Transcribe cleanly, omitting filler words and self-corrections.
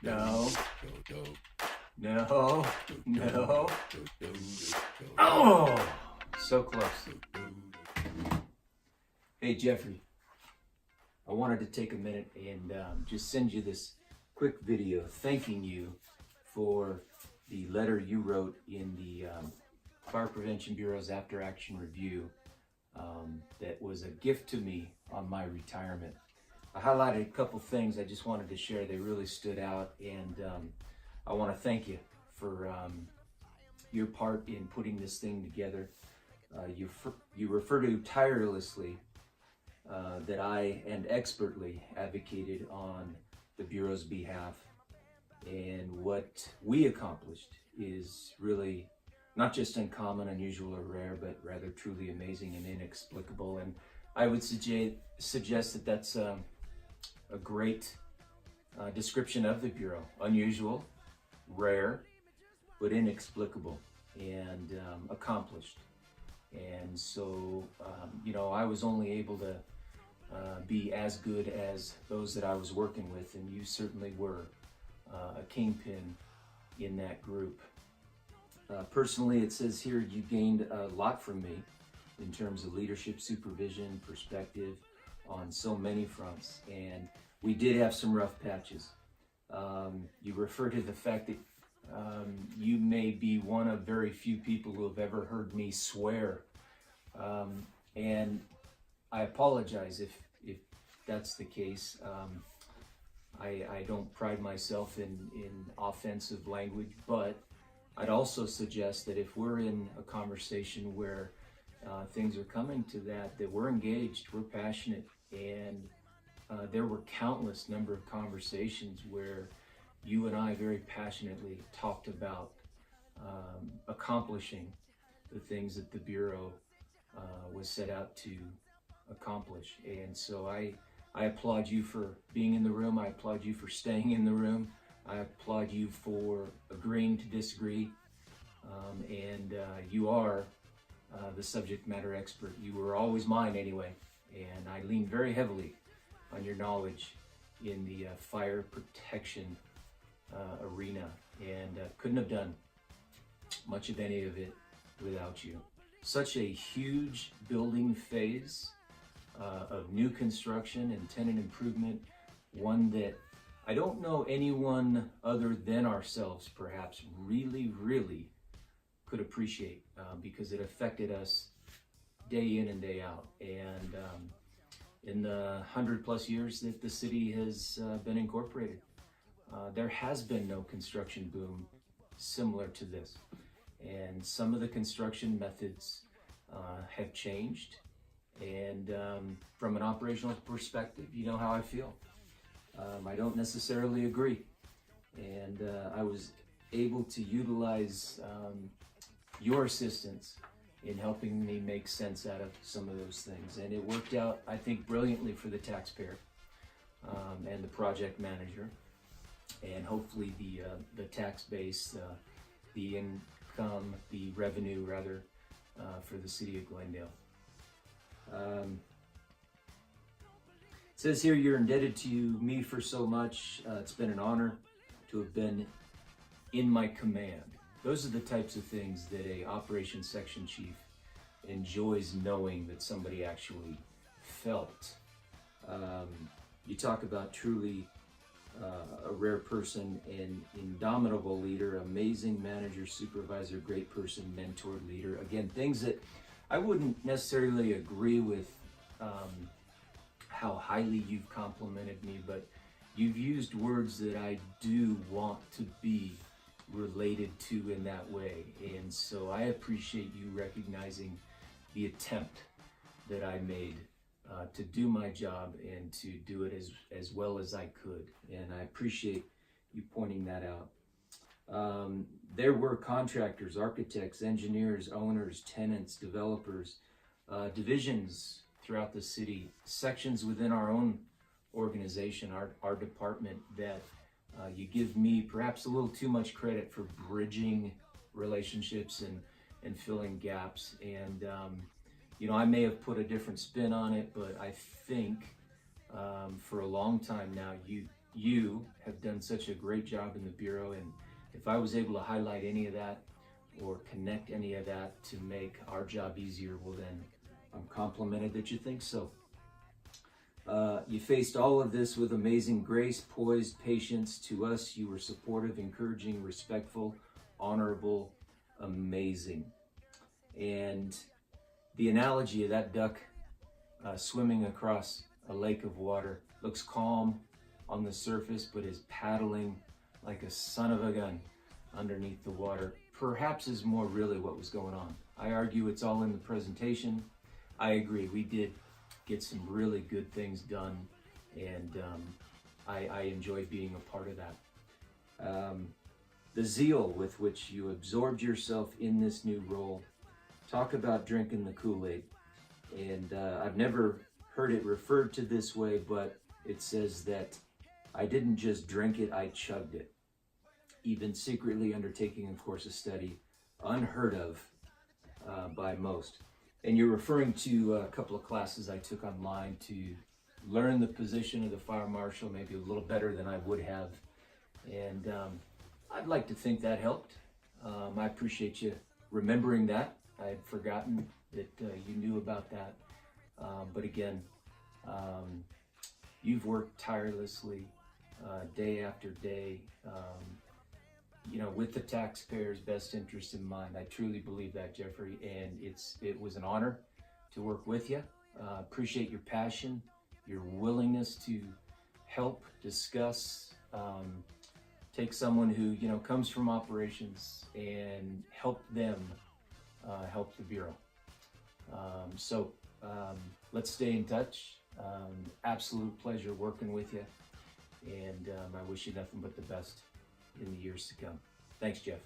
No. No. No. Oh, so close. Hey, Jeffrey, I wanted to take a minute and just send you this quick video thanking you for the letter you wrote in the Fire Prevention Bureau's After Action Review that was a gift to me on my retirement. I highlighted a couple things I just wanted to share. They really stood out, and I want to thank you for your part in putting this thing together. You refer to tirelessly that I and expertly advocated on the Bureau's behalf, and what we accomplished is really not just uncommon, unusual, or rare, but rather truly amazing and inexplicable. And I would suggest that that's a great description of the Bureau. Unusual, rare, but inexplicable, and accomplished. And so, I was only able to be as good as those that I was working with, and you certainly were a kingpin in that group. Personally, it says here you gained a lot from me in terms of leadership, supervision, perspective on so many fronts, and we did have some rough patches. You refer to the fact that you may be one of very few people who have ever heard me swear, and I apologize if that's the case. I don't pride myself in offensive language, but I'd also suggest that if we're in a conversation where things are coming to that we're engaged, we're passionate, and there were countless number of conversations where you and I very passionately talked about accomplishing the things that the Bureau was set out to accomplish. And so I applaud you for being in the room. I applaud you for staying in the room. I applaud you for agreeing to disagree. And you are the subject matter expert. You were always mine anyway. And I lean very heavily on your knowledge in the fire protection arena, and couldn't have done much of any of it without you. Such a huge building phase of new construction and tenant improvement, one that I don't know anyone other than ourselves perhaps really could appreciate, because it affected us day in and day out. And in the 100+ years that the city has been incorporated, there has been no construction boom similar to this. And some of the construction methods have changed. And from an operational perspective, you know how I feel. I don't necessarily agree. And I was able to utilize your assistance in helping me make sense out of some of those things. And it worked out, I think, brilliantly for the taxpayer and the project manager, and hopefully the tax base, the income, the revenue rather, for the city of Glendale. It says here you're indebted to me for so much. It's been an honor to have been in my command. Those are the types of things that a operations section chief enjoys knowing that somebody actually felt. You talk about truly a rare person, an indomitable leader, amazing manager, supervisor, great person, mentor, leader. Again, things that I wouldn't necessarily agree with how highly you've complimented me, but you've used words that I do want to be related to in that way. And so I appreciate you recognizing the attempt that I made to do my job and to do it as well as I could. And I appreciate you pointing that out. There were contractors, architects, engineers, owners, tenants, developers, divisions throughout the city, sections within our own organization, our department, that you give me perhaps a little too much credit for bridging relationships and filling gaps. And I may have put a different spin on it, but I think for a long time now, you have done such a great job in the Bureau, and if I was able to highlight any of that or connect any of that to make our job easier, well then, I'm complimented that you think so. You faced all of this with amazing grace, poised, patience. To us, you were supportive, encouraging, respectful, honorable, amazing. And the analogy of that duck swimming across a lake of water looks calm on the surface, but is paddling like a son of a gun underneath the water, perhaps is more really what was going on. I argue it's all in the presentation. I agree, we did get some really good things done, and I enjoy being a part of that. The zeal with which you absorbed yourself in this new role. Talk about drinking the Kool-Aid. And I've never heard it referred to this way, but it says that I didn't just drink it, I chugged it. Even secretly undertaking a course of study, unheard of by most. And you're referring to a couple of classes I took online to learn the position of the fire marshal, maybe a little better than I would have. And I'd like to think that helped. I appreciate you remembering that. I had forgotten that you knew about that. But again, you've worked tirelessly day after day, with the taxpayers' best interest in mind. I truly believe that, Jeffrey, and it was an honor to work with you. Appreciate your passion, your willingness to help, discuss, take someone who comes from operations and help them help the Bureau. Let's stay in touch. Absolute pleasure working with you, and I wish you nothing but the best in the years to come. Thanks, Jeff.